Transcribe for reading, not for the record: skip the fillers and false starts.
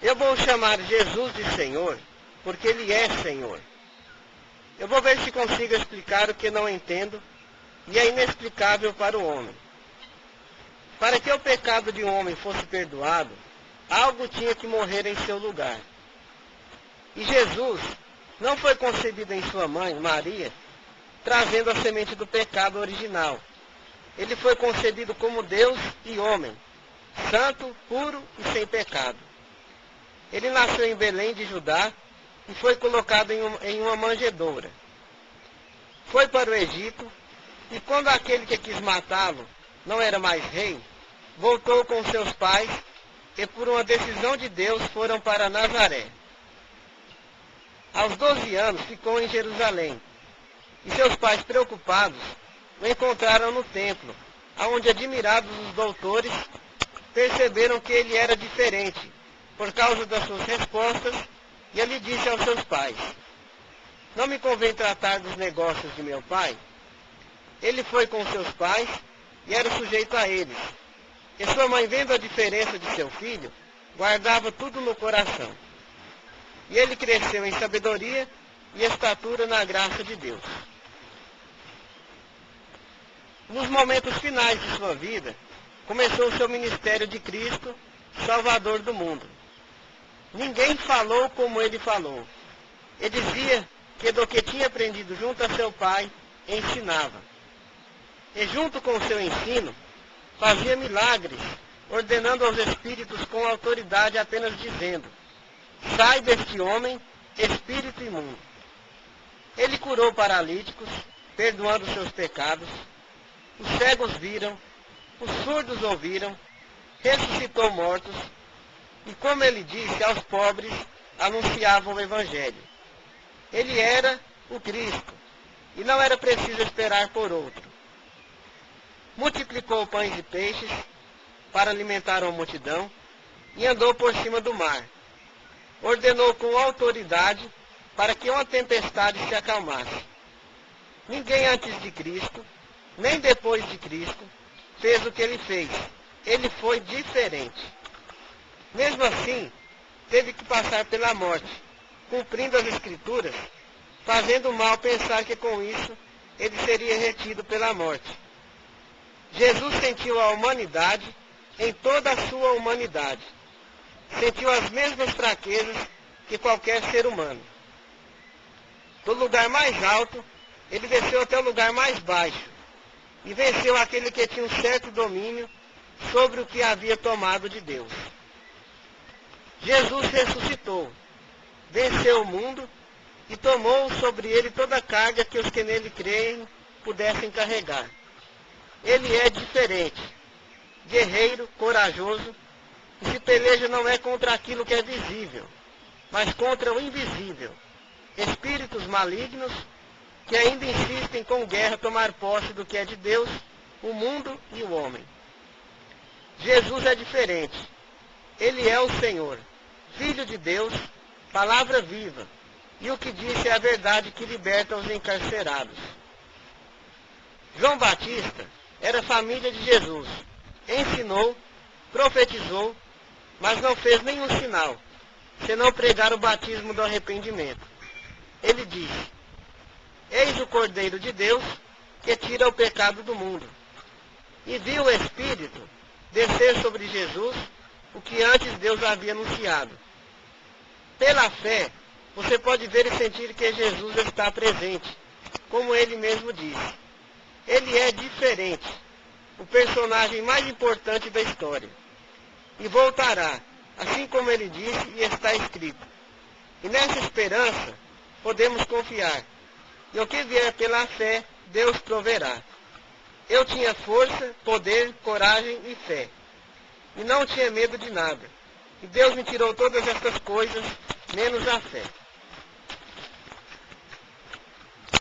Eu vou chamar Jesus de Senhor, porque Ele é Senhor. Eu vou ver se consigo explicar o que não entendo e é inexplicável para o homem. Para que o pecado de um homem fosse perdoado, algo tinha que morrer em seu lugar. E Jesus não foi concebido em sua mãe, Maria, trazendo a semente do pecado original. Ele foi concebido como Deus e homem, santo, puro e sem pecado. Ele nasceu em Belém de Judá e foi colocado em uma manjedoura. Foi para o Egito e quando aquele que quis matá-lo não era mais rei, voltou com seus pais e por uma decisão de Deus foram para Nazaré. Aos 12 anos ficou em Jerusalém e seus pais preocupados o encontraram no templo, onde admirados os doutores perceberam que ele era diferente por causa das suas respostas e ele disse aos seus pais: não me convém tratar dos negócios de meu pai? Ele foi com seus pais e era sujeito a eles. E sua mãe, vendo a diferença de seu filho, guardava tudo no coração. E ele cresceu em sabedoria e estatura na graça de Deus. Nos momentos finais de sua vida, começou o seu ministério de Cristo, Salvador do mundo. Ninguém falou como ele falou. Ele dizia que do que tinha aprendido junto a seu pai, ensinava. E junto com o seu ensino, fazia milagres, ordenando aos espíritos com autoridade, apenas dizendo: sai deste homem, espírito imundo. Ele curou paralíticos, perdoando seus pecados. Os cegos viram, os surdos ouviram, ressuscitou mortos, e como ele disse aos pobres, anunciava o Evangelho. Ele era o Cristo, e não era preciso esperar por outro. Multiplicou pães e peixes para alimentar a multidão, e andou por cima do mar. Ordenou com autoridade para que uma tempestade se acalmasse. Ninguém antes de Cristo, nem depois de Cristo, fez o que ele fez. Ele foi diferente. Mesmo assim, teve que passar pela morte, cumprindo as Escrituras, fazendo o mal pensar que com isso ele seria retido pela morte. Jesus sentiu a humanidade em toda a sua humanidade. Sentiu as mesmas fraquezas que qualquer ser humano. Do lugar mais alto, ele desceu até o lugar mais baixo e venceu aquele que tinha um certo domínio sobre o que havia tomado de Deus. Jesus ressuscitou, venceu o mundo e tomou sobre ele toda a carga que os que nele creem pudessem carregar. Ele é diferente, guerreiro, corajoso, e se peleja não é contra aquilo que é visível, mas contra o invisível. Espíritos malignos que ainda insistem com guerra tomar posse do que é de Deus, o mundo e o homem. Jesus é diferente. Ele é o Senhor, Filho de Deus, palavra viva, e o que disse é a verdade que liberta os encarcerados. João Batista era família de Jesus. Ensinou, profetizou, mas não fez nenhum sinal, senão pregar o batismo do arrependimento. Ele disse: eis o Cordeiro de Deus que tira o pecado do mundo. E viu o Espírito descer sobre Jesus o que antes Deus havia anunciado. Pela fé, você pode ver e sentir que Jesus está presente, como ele mesmo disse. Ele é diferente, o personagem mais importante da história. E voltará, assim como ele disse e está escrito. E nessa esperança, podemos confiar. E o que vier pela fé, Deus proverá. Eu tinha força, poder, coragem e fé. E não tinha medo de nada. E Deus me tirou todas estas coisas, menos a fé.